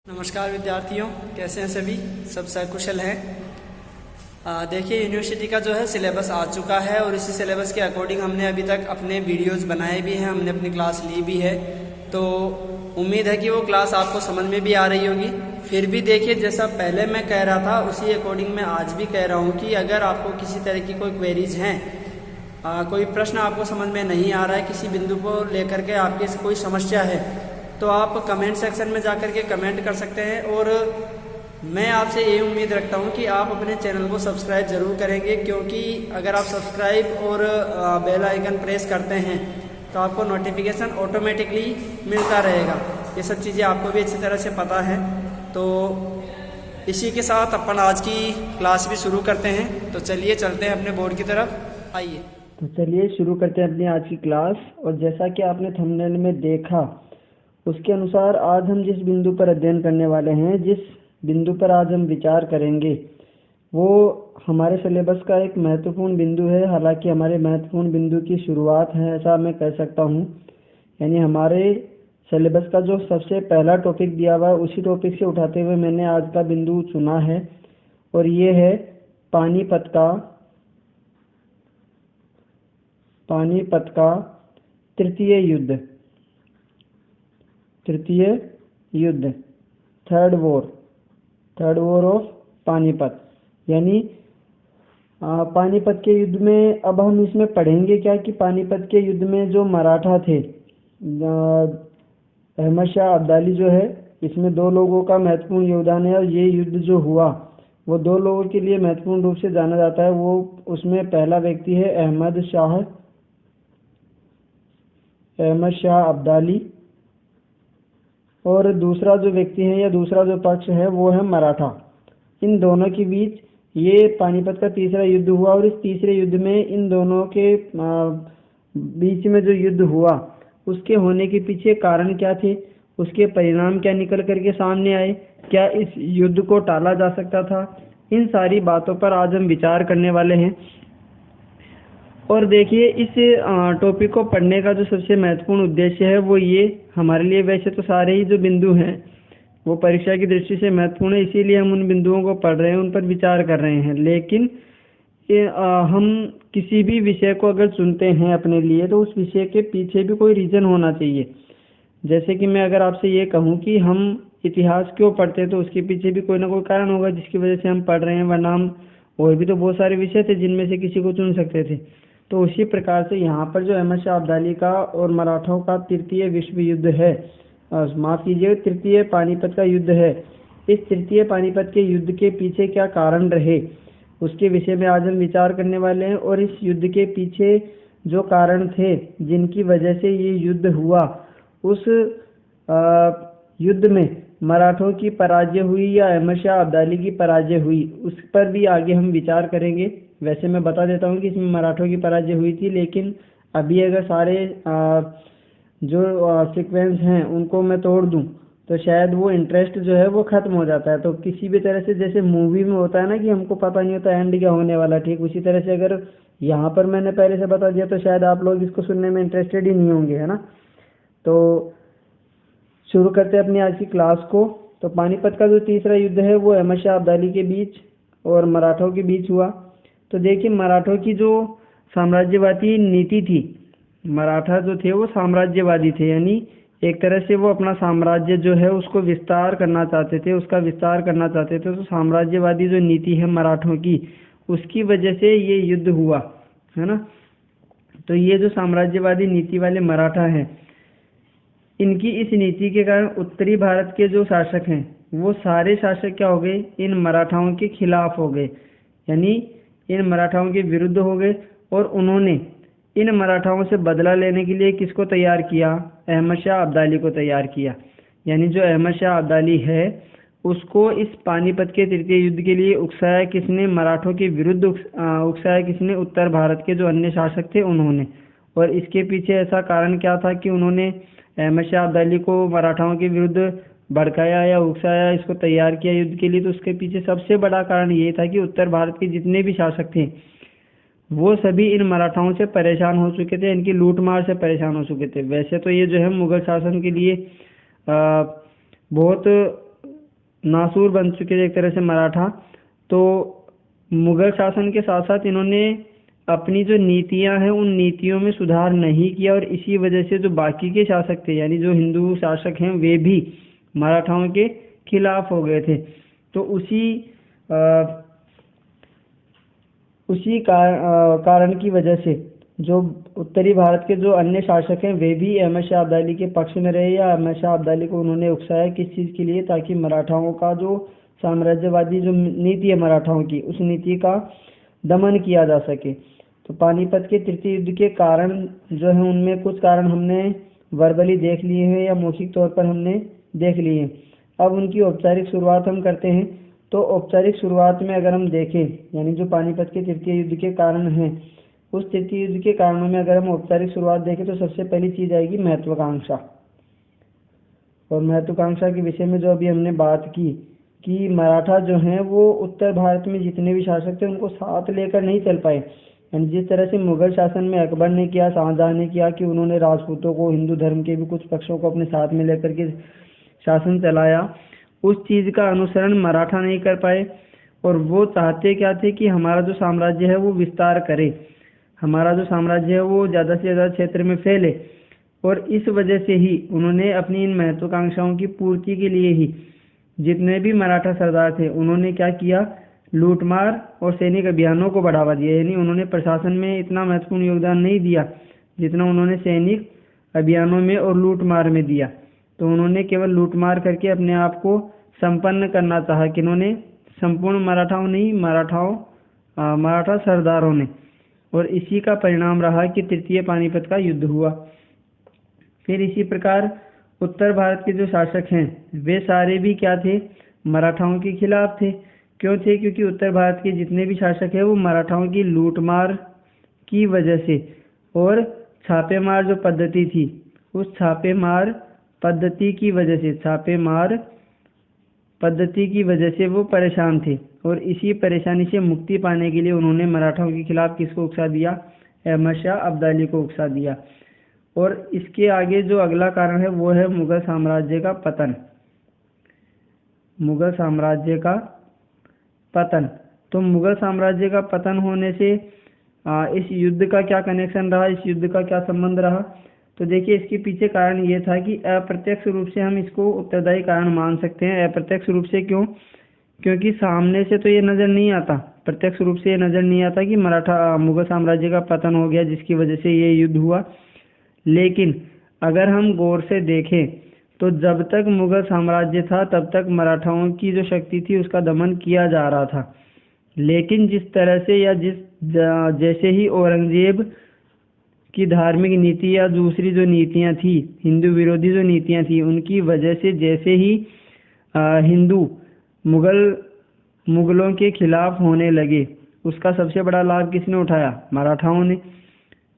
नमस्कार विद्यार्थियों, कैसे हैं सभी? सब सकुशल हैं। देखिए, यूनिवर्सिटी का जो है सिलेबस आ चुका है और इसी सिलेबस के अकॉर्डिंग हमने अभी तक अपने वीडियोस बनाए भी हैं, हमने अपनी क्लास ली भी है। तो उम्मीद है कि वो क्लास आपको समझ में भी आ रही होगी। फिर भी देखिए, जैसा पहले मैं कह रहा था उसी अकॉर्डिंग मैं आज भी कह रहा हूँ कि अगर आपको किसी तरह की कोई क्वेरीज हैं, कोई प्रश्न आपको समझ में नहीं आ रहा है, किसी बिंदु को लेकर के आपके कोई समस्या है, तो आप कमेंट सेक्शन में जाकर के कमेंट कर सकते हैं। और मैं आपसे ये उम्मीद रखता हूँ कि आप अपने चैनल को सब्सक्राइब ज़रूर करेंगे, क्योंकि अगर आप सब्सक्राइब और बेल आइकन प्रेस करते हैं तो आपको नोटिफिकेशन ऑटोमेटिकली मिलता रहेगा। ये सब चीज़ें आपको भी अच्छी तरह से पता है। तो इसी के साथ अपन आज की क्लास भी शुरू करते हैं। तो चलिए चलते हैं अपने बोर्ड की तरफ, आइए। तो चलिए शुरू करते हैं अपनी आज की क्लास। और जैसा कि आपने थंबनेल में देखा, उसके अनुसार आज हम जिस बिंदु पर अध्ययन करने वाले हैं, जिस बिंदु पर आज हम विचार करेंगे, वो हमारे सिलेबस का एक महत्वपूर्ण बिंदु है। हालांकि हमारे महत्वपूर्ण बिंदु की शुरुआत है, ऐसा मैं कह सकता हूँ। यानी हमारे सिलेबस का जो सबसे पहला टॉपिक दिया हुआ है, उसी टॉपिक से उठाते हुए मैंने आज का बिंदु चुना है, और ये है पानीपत का तृतीय युद्ध, थर्ड वॉर ऑफ पानीपत। यानी पानीपत के युद्ध में अब हम इसमें पढ़ेंगे क्या कि पानीपत के युद्ध में जो मराठा थे, अहमद शाह अब्दाली जो है, इसमें दो लोगों का महत्वपूर्ण योगदान है। और ये युद्ध जो हुआ वो दो लोगों के लिए महत्वपूर्ण रूप से जाना जाता है। वो उसमें पहला व्यक्ति है अहमद शाह अब्दाली, और दूसरा जो व्यक्ति है या दूसरा जो पक्ष है वो है मराठा। इन दोनों के बीच ये पानीपत का तीसरा युद्ध हुआ। और इस तीसरे युद्ध में इन दोनों के बीच में जो युद्ध हुआ, उसके होने के पीछे कारण क्या थे, उसके परिणाम क्या निकल करके सामने आए, क्या इस युद्ध को टाला जा सकता था, इन सारी बातों पर आज हम विचार करने वाले हैं। और देखिए, इस टॉपिक को पढ़ने का जो सबसे महत्वपूर्ण उद्देश्य है वो ये हमारे लिए, वैसे तो सारे ही जो बिंदु हैं वो परीक्षा की दृष्टि से महत्वपूर्ण है, इसीलिए हम उन बिंदुओं को पढ़ रहे हैं, उन पर विचार कर रहे हैं। लेकिन हम किसी भी विषय को अगर चुनते हैं अपने लिए, तो उस विषय के पीछे भी कोई रीज़न होना चाहिए। जैसे कि मैं अगर आपसे ये कहूँ कि हम इतिहास क्यों पढ़ते हैं, तो उसके पीछे भी कोई ना कोई कारण होगा जिसकी वजह से हम पढ़ रहे हैं, वरना हम और भी तो बहुत सारे विषय थे जिनमें से किसी को चुन सकते थे। तो उसी प्रकार से यहाँ पर जो अहमद शाह अब्दाली का और मराठों का तृतीय विश्व युद्ध है, माफ कीजिए, तृतीय पानीपत का युद्ध है। इस तृतीय पानीपत के युद्ध के पीछे क्या कारण रहे, उसके विषय में आज हम विचार करने वाले हैं। और इस युद्ध के पीछे जो कारण थे जिनकी वजह से ये युद्ध हुआ, उस युद्ध में मराठों की पराजय हुई या अहमद शाह अब्दाली की पराजय हुई, उस पर भी आगे हम विचार करेंगे। वैसे मैं बता देता हूँ कि इसमें मराठों की पराजय हुई थी, लेकिन अभी अगर सारे जो सीक्वेंस हैं उनको मैं तोड़ दूं तो शायद वो इंटरेस्ट जो है वो ख़त्म हो जाता है। तो किसी भी तरह से, जैसे मूवी में होता है ना कि हमको पता नहीं होता एंड क्या होने वाला, ठीक उसी तरह से अगर यहाँ पर मैंने पहले से बता दिया तो शायद आप लोग इसको सुनने में इंटरेस्टेड ही नहीं होंगे, है ना। तो शुरू करते हैं अपनी आज की क्लास को। तो पानीपत का जो तीसरा युद्ध है वो अहमद शाह अब्दाली के बीच और मराठों के बीच हुआ। तो देखिए, मराठों की जो साम्राज्यवादी नीति थी, मराठा जो थे वो साम्राज्यवादी थे, यानी एक तरह से वो अपना साम्राज्य जो है उसको विस्तार करना चाहते थे, उसका विस्तार करना चाहते थे। तो साम्राज्यवादी जो नीति है मराठों की, उसकी वजह से ये युद्ध हुआ, है ना। तो ये जो साम्राज्यवादी नीति वाले मराठा हैं, इनकी इस नीति के कारण उत्तरी भारत के जो शासक हैं वो सारे शासक क्या हो गए, इन मराठाओं के खिलाफ हो गए, यानी इन मराठाओं के विरुद्ध हो गए। और उन्होंने इन मराठाओं से बदला लेने के लिए किसको तैयार किया, अहमद शाह अब्दाली को तैयार किया। यानी जो अहमद शाह अब्दाली है उसको इस पानीपत के तृतीय युद्ध के लिए उकसाया किसने, मराठों के विरुद्ध उकसाया किसने, उत्तर भारत के जो अन्य शासक थे उन्होंने। और इसके पीछे ऐसा कारण क्या था कि उन्होंने अहमद शाह अब्दाली को मराठाओं के विरुद्ध भड़काया या उकसाया, इसको तैयार किया युद्ध के लिए। तो उसके पीछे सबसे बड़ा कारण ये था कि उत्तर भारत के जितने भी शासक थे वो सभी इन मराठाओं से परेशान हो चुके थे, इनकी लूटमार से परेशान हो चुके थे। वैसे तो ये जो है मुगल शासन के लिए बहुत नासूर बन चुके थे एक तरह से मराठा। तो मुगल शासन के साथ साथ इन्होंने अपनी जो नीतियां हैं उन नीतियों में सुधार नहीं किया, और इसी वजह से जो बाकी के शासक थे यानी जो हिंदू शासक हैं वे भी मराठाओं के खिलाफ हो गए थे। तो उसी कारण की वजह से जो उत्तरी भारत के जो अन्य शासक हैं वे भी अहमद शाह अब्दाली के पक्ष में रहे, या अहमद शाह अब्दाली को उन्होंने उकसाया किस चीज़ के लिए, ताकि मराठाओं का जो साम्राज्यवादी जो नीति है मराठाओं की, उस नीति का दमन किया जा सके। तो पानीपत के तृतीय युद्ध के कारण जो है उनमें कुछ कारण हमने वर्बली देख लिए हैं या मौखिक तौर पर हमने देख लिए हैं। अब उनकी औपचारिक शुरुआत हम करते हैं। तो औपचारिक शुरुआत में अगर हम देखें यानी जो पानीपत के तृतीय युद्ध के कारण हैं, उस तृतीय युद्ध के कारणों में अगर हम औपचारिक शुरुआत देखें तो सबसे पहली चीज़ आएगी महत्वाकांक्षा। और महत्वाकांक्षा के विषय में जो अभी हमने बात की कि मराठा जो हैं वो उत्तर भारत में जितने भी शासक थे उनको साथ लेकर नहीं चल पाए। यानी जिस तरह से मुगल शासन में अकबर ने किया, शाहजहां ने किया कि उन्होंने राजपूतों को, हिंदू धर्म के भी कुछ पक्षों को अपने साथ में लेकर के शासन चलाया, उस चीज़ का अनुसरण मराठा नहीं कर पाए। और वो चाहते क्या थे कि हमारा जो साम्राज्य है वो विस्तार करे, हमारा जो साम्राज्य है वो ज़्यादा से ज़्यादा क्षेत्र में फैले। और इस वजह से ही उन्होंने अपनी इन महत्वाकांक्षाओं की पूर्ति के लिए ही जितने भी मराठा सरदार थे उन्होंने क्या किया, लूटमार और सैनिक अभियानों को बढ़ावा दिया। यानी उन्होंने प्रशासन में इतना महत्वपूर्ण योगदान नहीं दिया जितना उन्होंने सैनिक अभियानों में और लूटमार में दिया। तो उन्होंने केवल लूटमार करके अपने आप को संपन्न करना चाहा, किन्होंने, संपूर्ण मराठाओं नहीं, मराठा सरदारों ने। और इसी का परिणाम रहा कि तृतीय पानीपत का युद्ध हुआ। फिर इसी प्रकार उत्तर भारत के जो शासक हैं वे सारे भी क्या थे, मराठाओं के खिलाफ थे। क्यों थे? क्योंकि उत्तर भारत के जितने भी शासक हैं वो मराठाओं की लूटमार की वजह से और छापेमार जो पद्धति थी उस छापेमार पद्धति की वजह से वो परेशान थे। और इसी परेशानी से मुक्ति पाने के लिए उन्होंने मराठाओं के खिलाफ किसको उकसा दिया, अहमद शाह अब्दाली को उकसा दिया। और इसके आगे जो अगला कारण है वो है मुगल साम्राज्य का पतन। मुगल साम्राज्य का पतन। तो मुगल साम्राज्य का पतन होने से इस युद्ध का क्या कनेक्शन रहा, इस युद्ध का क्या संबंध रहा? तो देखिए इसके पीछे कारण ये था कि अप्रत्यक्ष रूप से हम इसको उत्तरदायी कारण मान सकते हैं। अप्रत्यक्ष रूप से क्यों? क्योंकि सामने से तो ये नज़र नहीं आता, प्रत्यक्ष रूप से ये नज़र नहीं आता कि मुगल साम्राज्य का पतन हो गया जिसकी वजह से ये युद्ध हुआ। लेकिन अगर हम गौर से देखें तो जब तक मुगल साम्राज्य था तब तक मराठाओं की जो शक्ति थी उसका दमन किया जा रहा था। लेकिन जिस तरह से या जैसे ही औरंगजेब की धार्मिक नीति या दूसरी जो नीतियां थी, हिंदू विरोधी जो नीतियां थी, उनकी वजह से जैसे ही हिंदू मुगलों के खिलाफ होने लगे, उसका सबसे बड़ा लाभ किसने उठाया? मराठाओं ने।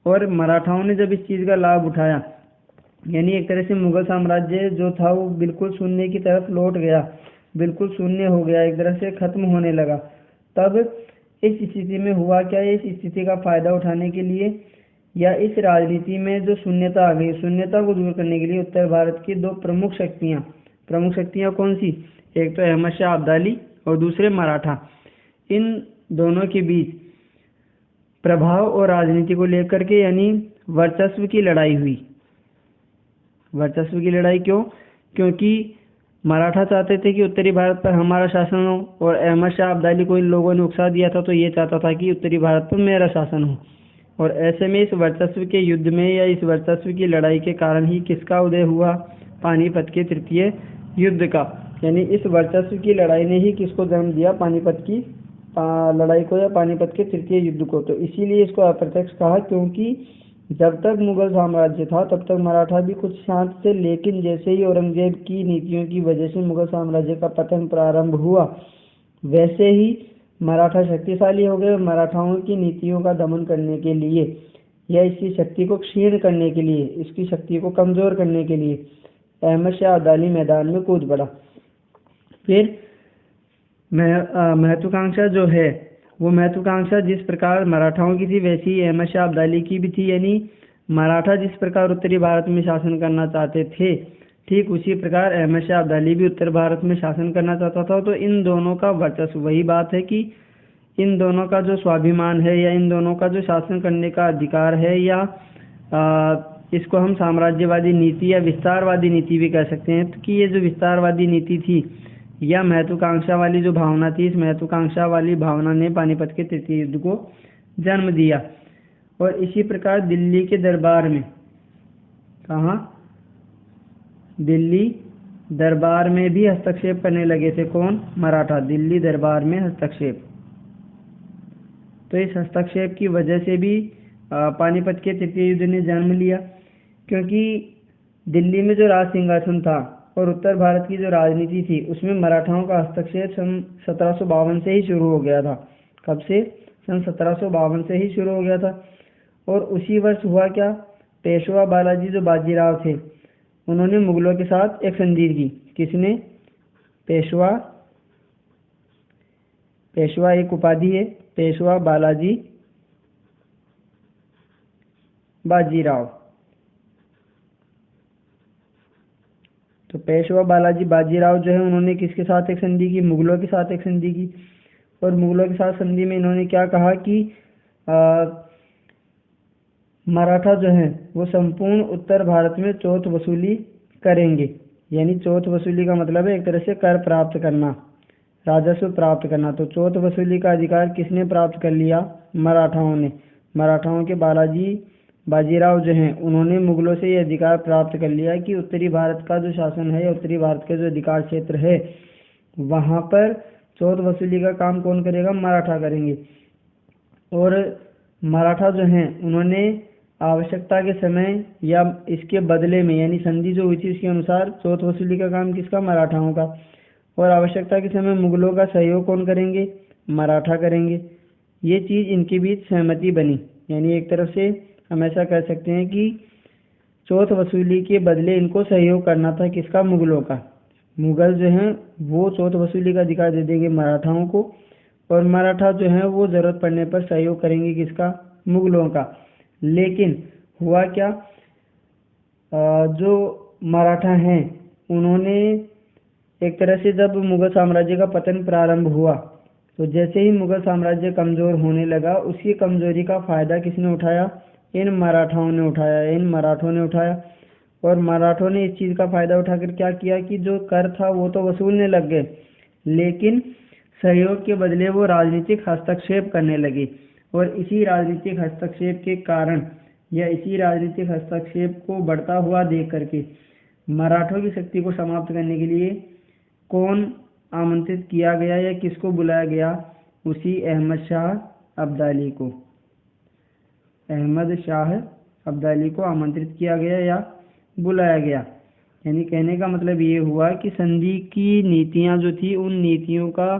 और मराठाओं ने जब इस चीज़ का लाभ उठाया, यानी एक तरह से मुगल साम्राज्य जो था वो बिल्कुल शून्य की तरफ लौट गया, बिल्कुल शून्य हो गया, एक तरह से खत्म होने लगा। तब इस स्थिति में हुआ क्या? इस स्थिति का फायदा उठाने के लिए या इस राजनीति में जो शून्यता आ गई, शून्यता को दूर करने के लिए उत्तर भारत की दो प्रमुख शक्तियां कौन सी? एक तो अहमद शाह अब्दाली और दूसरे मराठा। इन दोनों के बीच प्रभाव और राजनीति को लेकर के यानी वर्चस्व की लड़ाई हुई। वर्चस्व की लड़ाई क्यों? क्योंकि मराठा चाहते थे कि उत्तरी भारत पर हमारा शासन हो, और अहमद शाह अब्दाली को इन लोगों ने उकसा दिया था, तो ये चाहता था कि उत्तरी भारत पर मेरा शासन हो। और ऐसे में इस वर्चस्व के युद्ध में या इस वर्चस्व की लड़ाई के कारण ही किसका उदय हुआ? पानीपत के तृतीय युद्ध का। यानी इस वर्चस्व की लड़ाई ने ही किसको जन्म दिया? पानीपत की लड़ाई को या पानीपत के तृतीय युद्ध को। तो इसीलिए इसको अप्रत्यक्ष कहा, क्योंकि जब तक मुगल साम्राज्य था तब तक मराठा भी कुछ शांत थे। लेकिन जैसे ही औरंगजेब की नीतियों की वजह से मुगल साम्राज्य का पतन प्रारंभ हुआ, वैसे ही मराठा शक्तिशाली हो गए। मराठाओं की नीतियों का दमन करने के लिए या इसकी शक्ति को क्षीण करने के लिए, इसकी शक्ति को कमज़ोर करने के लिए अहमद शाह अब्दाली मैदान में कूद पड़ा। फिर महत्वाकांक्षा जो है वो महत्वाकांक्षा जिस प्रकार मराठाओं की थी वैसी ही अहमद शाह अब्दाली की भी थी। यानी मराठा जिस प्रकार उत्तरी भारत में शासन करना चाहते थे, ठीक उसी प्रकार अहमद शाह अब्दाली भी उत्तर भारत में शासन करना चाहता था। तो इन दोनों का वर्चस्व, वही बात है कि इन दोनों का जो स्वाभिमान है या इन दोनों का जो शासन करने का अधिकार है, या इसको हम साम्राज्यवादी नीति या विस्तारवादी नीति भी कह सकते हैं, तो कि ये जो विस्तारवादी नीति थी या महत्वाकांक्षा वाली जो भावना थी, इस महत्वाकांक्षा वाली भावना ने पानीपत के तृतीय युद्ध को जन्म दिया। और इसी प्रकार दिल्ली के दरबार में, कहाँ, दिल्ली दरबार में भी हस्तक्षेप करने लगे थे। कौन? मराठा। दिल्ली दरबार में हस्तक्षेप। तो इस हस्तक्षेप की वजह से भी पानीपत के तृतीय युद्ध ने जन्म लिया, क्योंकि दिल्ली में जो राज सिंहासन था और उत्तर भारत की जो राजनीति थी उसमें मराठाओं का हस्तक्षेप सन 1752 से ही शुरू हो गया था। कब से? सन 1752 से ही शुरू हो गया था। और उसी वर्ष हुआ क्या, पेशवा बालाजी जो बाजीराव थे उन्होंने मुगलों के साथ एक संधि की। किसने? पेशवा। पेशवा एक उपाधि है, पेशवा बालाजी बाजीराव। तो पेशवा बालाजी बाजीराव जो है उन्होंने किसके साथ एक संधि की? मुगलों के साथ एक संधि की। और मुगलों के साथ संधि में इन्होंने क्या कहा कि मराठा जो है वो संपूर्ण उत्तर भारत में चौथ वसूली करेंगे। यानी चौथ वसूली का मतलब है एक तरह से कर प्राप्त करना, राजस्व प्राप्त करना। तो चौथ वसूली का अधिकार किसने प्राप्त कर लिया? मराठाओं ने। मराठाओं के बाजीराव जो हैं उन्होंने मुगलों से ये अधिकार प्राप्त कर लिया कि उत्तरी भारत का जो शासन है, उत्तरी भारत का जो अधिकार क्षेत्र है, वहाँ पर चौथ वसूली का काम कौन करेगा? मराठा करेंगे। और मराठा जो हैं उन्होंने आवश्यकता के समय या इसके बदले में, यानी संधि जो हुई थी उसके अनुसार चौथ वसूली का काम किसका? मराठाओं का। और आवश्यकता के समय मुगलों का सहयोग कौन करेंगे? मराठा करेंगे। ये चीज़ इनके बीच सहमति बनी। यानी एक तरफ से हम ऐसा कह सकते हैं कि चौथ वसूली के बदले इनको सहयोग करना था। किसका? मुगलों का। मुगल जो हैं वो चौथ वसूली का अधिकार दे देंगे मराठाओं को, और मराठा जो हैं वो ज़रूरत पड़ने पर सहयोग करेंगे किसका? मुगलों का। लेकिन हुआ क्या, जो मराठा हैं उन्होंने एक तरह से जब मुगल साम्राज्य का पतन प्रारंभ हुआ तो जैसे ही मुगल साम्राज्य कमज़ोर होने लगा, उसकी कमज़ोरी का फ़ायदा किसने उठाया? इन मराठाओं ने उठाया, इन मराठों ने उठाया। और मराठों ने इस चीज़ का फ़ायदा उठाकर क्या किया कि जो कर था वो तो वसूलने लग गए, लेकिन सहयोग के बदले वो राजनीतिक हस्तक्षेप करने लगे। और इसी राजनीतिक हस्तक्षेप के कारण या इसी राजनीतिक हस्तक्षेप को बढ़ता हुआ देख करके मराठों की शक्ति को समाप्त करने के लिए कौन आमंत्रित किया गया या किसको बुलाया गया? उसी अहमद शाह अब्दाली को। अहमद शाह अब्दाली को आमंत्रित किया गया या बुलाया गया। यानी कहने का मतलब ये हुआ कि संधि की नीतियां जो थी उन नीतियों का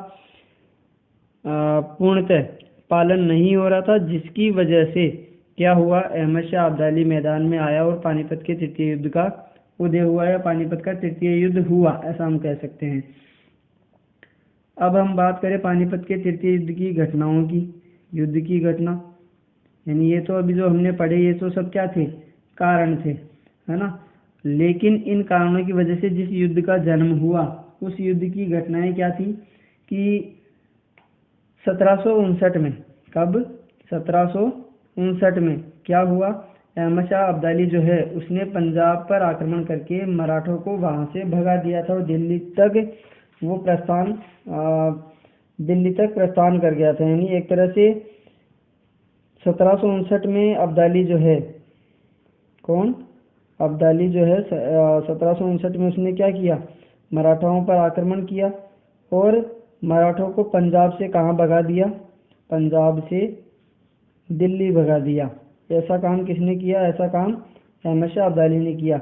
पूर्णतः पालन नहीं हो रहा था, जिसकी वजह से क्या हुआ? अहमद शाह अब्दाली मैदान में आया और पानीपत के तृतीय युद्ध का उदय हुआ या पानीपत का तृतीय युद्ध हुआ, ऐसा हम कह सकते हैं। अब हम बात करें पानीपत के तृतीय युद्ध की घटनाओं की। युद्ध की घटना यानी ये तो अभी जो हमने पढ़े ये तो सब क्या थे? कारण थे, है ना। लेकिन इन कारणों की वजह से जिस युद्ध का जन्म हुआ उस युद्ध की घटनाएं क्या थी कि 1759 में, कब? 1759 में क्या हुआ? अहमद शाह अब्दाली जो है उसने पंजाब पर आक्रमण करके मराठों को वहां से भगा दिया था और दिल्ली तक प्रस्थान कर गया था। यानी एक तरह से 1759 में अब्दाली जो है, कौन? अब्दाली जो है 1759 में उसने क्या किया? मराठाओं पर आक्रमण किया और मराठों को पंजाब से कहाँ भगा दिया? पंजाब से दिल्ली भगा दिया। ऐसा काम किसने किया? ऐसा काम अहमद शाह अब्दाली ने किया।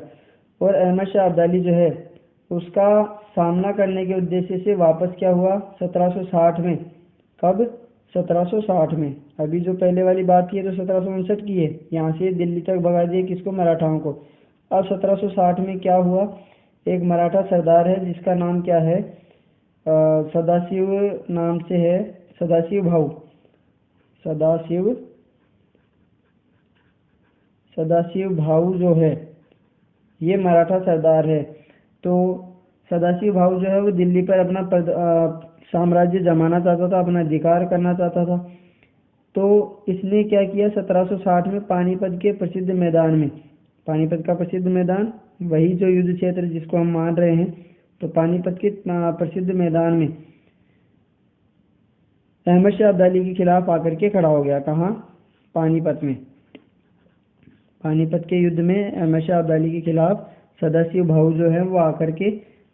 और अहमद शाह अब्दाली जो है उसका सामना करने के उद्देश्य से वापस क्या हुआ? 1760 में। कब? 1760 में। अभी जो पहले वाली बात की है तो 1759 की है, यहाँ से दिल्ली तक भगा दिए किसको? मराठाओं को। अब 1760 में क्या हुआ? एक मराठा सरदार है जिसका नाम क्या है? सदाशिव नाम से है, सदाशिव भाऊ। सदाशिव भाऊ जो है ये मराठा सरदार है। तो सदाशिव भाऊ जो है वो दिल्ली पर अपना साम्राज्य जमाना चाहता था, अपना अधिकार करना चाहता था। तो इसने क्या किया, 1760 में पानीपत के प्रसिद्ध मैदान में, पानीपत का प्रसिद्ध मैदान वही जो युद्ध क्षेत्र जिसको हम मान रहे हैं, तो पानीपत के प्रसिद्ध मैदान में अहमद शाह अब्दाली के खिलाफ आकर के खड़ा हो गया। कहाँ? पानीपत में। पानीपत के युद्ध में अहमद शाह अब्दाली के खिलाफ सदाशिव भाऊ जो है वो आकर के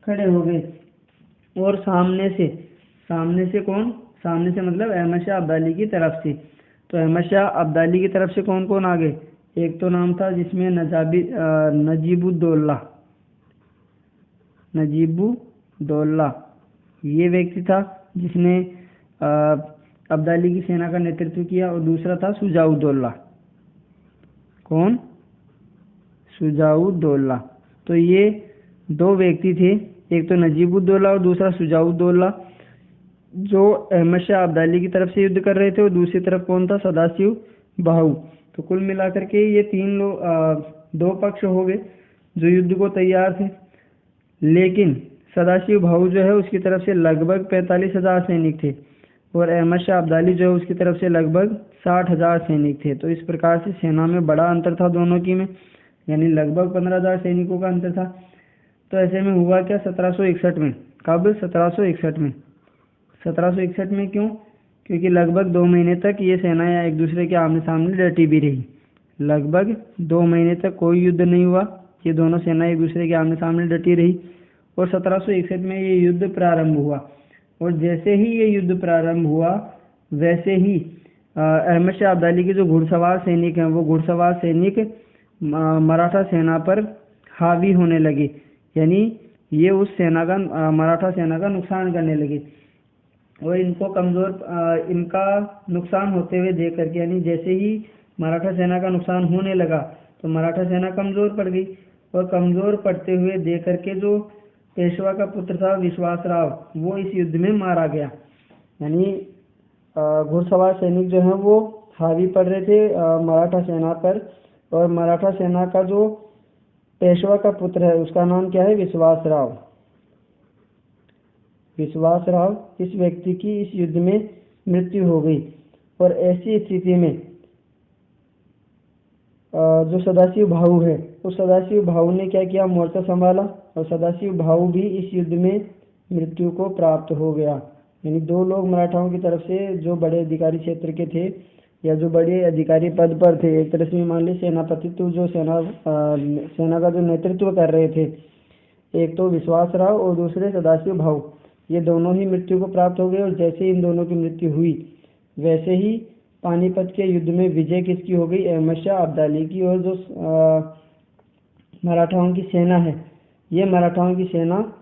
खड़े हो गए। और सामने से कौन? सामने से मतलब अहमद शाह अब्दाली की तरफ से। तो अहमद शाह अब्दाली की तरफ से कौन कौन आ गए? एक तो नाम था जिसमें नजीबुद्दौला, ये व्यक्ति था जिसने अब्दाली की सेना का नेतृत्व किया। और दूसरा था शुजाउद्दौला। कौन? शुजाउद्दौला। तो ये दो व्यक्ति थे, एक तो नजीबुद्दौला और दूसरा शुजाउद्दौला, जो अहमद शाह अब्दाली की तरफ से युद्ध कर रहे थे। और दूसरी तरफ कौन था? सदाशिव भाऊ। तो कुल मिलाकर के ये दो पक्ष हो गए जो युद्ध को तैयार थे। लेकिन सदाशिव भाऊ जो है उसकी तरफ से लगभग 45,000 सैनिक थे और अहमद शाह अब्दाली जो है उसकी तरफ से लगभग 60,000 सैनिक थे। तो इस प्रकार से सेना में बड़ा अंतर था दोनों की में, यानी लगभग 15,000 सैनिकों का अंतर था। तो ऐसे में हुआ क्या? 1761 में। कब? 1761 में। 1761 में क्यों? क्योंकि लगभग 2 महीने तक ये सेनाएं एक दूसरे के आमने सामने डटी भी रही। लगभग 2 महीने तक कोई युद्ध नहीं हुआ, ये दोनों सेनाएं एक दूसरे के आमने सामने डटी रही। और 1761 में ये युद्ध प्रारंभ हुआ। और जैसे ही ये युद्ध प्रारंभ हुआ वैसे ही अहमद शाह अब्दाली के जो घुड़सवार सैनिक हैं वो घुड़सवार सैनिक मराठा सेना पर हावी होने लगे, यानी ये उस सेना का मराठा सेना का नुकसान करने लगे। और इनका नुकसान होते हुए देख करके, यानी जैसे ही मराठा सेना का नुकसान होने लगा तो मराठा सेना कमज़ोर पड़ गई। और कमज़ोर पड़ते हुए देख करके जो पेशवा का पुत्र था विश्वासराव, वो इस युद्ध में मारा गया। यानी घुड़सवार सैनिक जो हैं वो हावी पड़ रहे थे मराठा सेना पर। और मराठा सेना का जो पेशवा का पुत्र है उसका नाम क्या है? विश्वासराव। इस व्यक्ति की इस युद्ध में मृत्यु हो गई। और ऐसी स्थिति में जो सदाशिव भाऊ है, उस सदाशिव भाऊ ने क्या किया? मोर्चा संभाला। और सदाशिव भाऊ भी इस युद्ध में मृत्यु को प्राप्त हो गया। यानी 2 लोग मराठाओं की तरफ से जो बड़े अधिकारी क्षेत्र के थे या जो बड़े अधिकारी पद पर थे, एक तरह से मान ली सेनापतित्व, जो सेना का जो नेतृत्व कर रहे थे, एक तो विश्वासराव और दूसरे सदाशिव भाऊ, ये दोनों ही मृत्यु को प्राप्त हो गए। और जैसे ही इन दोनों की मृत्यु हुई वैसे ही पानीपत के युद्ध में विजय किसकी हो गई? अहमद शाह अब्दाली की। और जो मराठाओं की सेना है, ये मराठाओं की सेना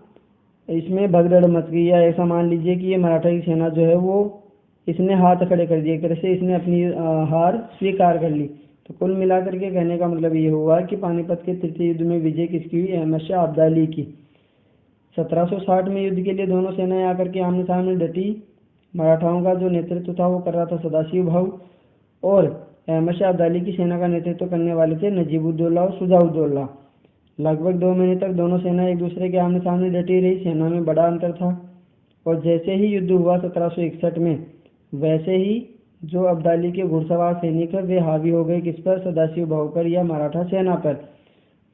इसमें भगदड़ मच गई। या ऐसा मान लीजिए कि ये मराठा की सेना जो है वो इसने हाथ खड़े कर दिए, एक तरह से इसने अपनी हार स्वीकार कर ली। तो कुल मिलाकर के कहने का मतलब ये हुआ कि पानीपत के तृतीय युद्ध में विजय किसकी हुई? अहमद शाह अब्दाली की। 1760 में युद्ध के लिए दोनों सेनाएं आकर के आमने सामने डटी। मराठाओं का जो नेतृत्व था वो कर रहा था सदाशिव भाऊ, और अहमद शाह अब्दाली की सेना का नेतृत्व करने वाले थे नजीबुद्दौला और शुजाउद्दौला। लगभग 2 महीने तक दोनों सेनाएं एक दूसरे के आमने सामने डटी रही। सेना में बड़ा अंतर था। और जैसे ही युद्ध हुआ 1761 में, वैसे ही जो अब्दाली के घुड़सवार सैनिक है वे हावी हो गए किस पर? सदाशिव भाऊ पर या मराठा सेना पर।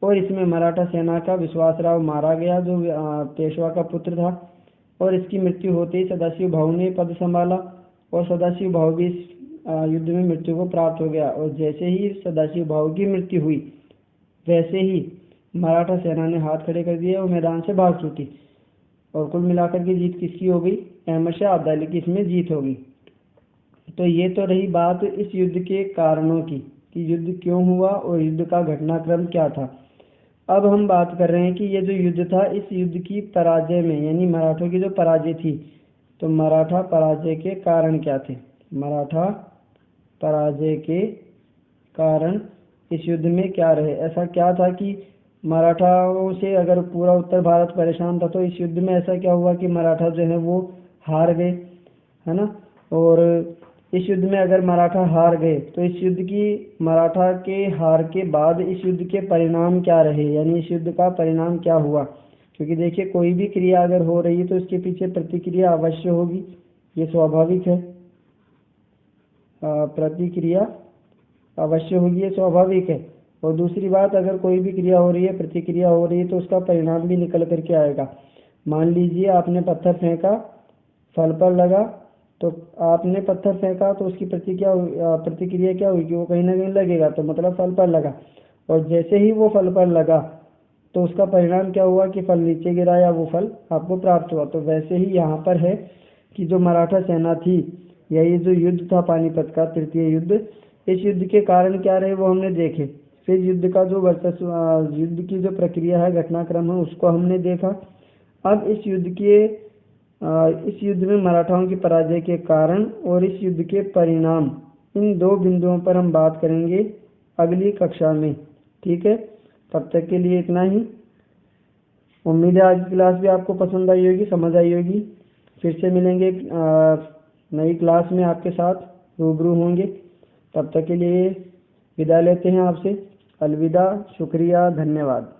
और इसमें मराठा सेना का विश्वासराव मारा गया जो पेशवा का पुत्र था। और इसकी मृत्यु होते ही सदाशिव भाऊ ने पद संभाला और सदाशिव भाऊ भी इस युद्ध में मृत्यु को प्राप्त हो गया। और जैसे ही सदाशिव भाऊ की मृत्यु हुई वैसे ही मराठा सेना ने हाथ खड़े कर दिए और मैदान से भाग छूटी। और कुल मिलाकर के जीत किसकी हो गई? अहमद शाह अब्दाली की इसमें जीत हो गई। तो ये तो रही बात इस युद्ध के कारणों की कि युद्ध क्यों हुआ और युद्ध का घटनाक्रम क्या था। अब हम बात कर रहे हैं कि ये जो युद्ध था, इस युद्ध की पराजय में, यानी मराठों की जो पराजय थी, तो मराठा पराजय के कारण क्या थे? मराठा पराजय के कारण इस युद्ध में क्या रहे? ऐसा क्या था कि मराठाओं से अगर पूरा उत्तर भारत परेशान था, तो इस युद्ध में ऐसा क्या हुआ कि मराठा जो है वो हार गए, है ना। और इस युद्ध में अगर मराठा हार गए तो इस युद्ध की मराठा के हार के बाद इस युद्ध के परिणाम क्या रहे, यानी इस युद्ध का परिणाम क्या हुआ? क्योंकि देखिए कोई भी क्रिया अगर हो रही है तो उसके पीछे प्रतिक्रिया अवश्य होगी, ये स्वाभाविक है। प्रतिक्रिया अवश्य होगी, ये स्वाभाविक है। और दूसरी बात, अगर कोई भी क्रिया हो रही है, प्रतिक्रिया हो रही है, तो उसका परिणाम भी निकल करके आएगा। मान लीजिए आपने पत्थर फेंका, फल पर लगा, तो आपने पत्थर फेंका तो उसकी प्रतिक्रिया क्या हुई कि वो कहीं ना कहीं लगेगा, तो मतलब फल पर लगा। और जैसे ही वो फल पर लगा तो उसका परिणाम क्या हुआ कि फल नीचे गिरा या वो फल आपको प्राप्त हुआ। तो वैसे ही यहाँ पर है कि जो मराठा सेना थी, या ये जो युद्ध था पानीपत का तृतीय युद्ध, इस युद्ध के कारण क्या रहे वो हमने देखे। फिर युद्ध का जो वर्चस्व, युद्ध की जो प्रक्रिया है, घटनाक्रम है, उसको हमने देखा। अब इस युद्ध में मराठाओं की पराजय के कारण और इस युद्ध के परिणाम, इन दो बिंदुओं पर हम बात करेंगे अगली कक्षा में। ठीक है, तब तक के लिए इतना ही। उम्मीद है आज की क्लास भी आपको पसंद आई होगी, समझ आई होगी। फिर से मिलेंगे नई क्लास में, आपके साथ रूबरू होंगे। तब तक के लिए विदा लेते हैं आपसे। अलविदा, शुक्रिया, धन्यवाद।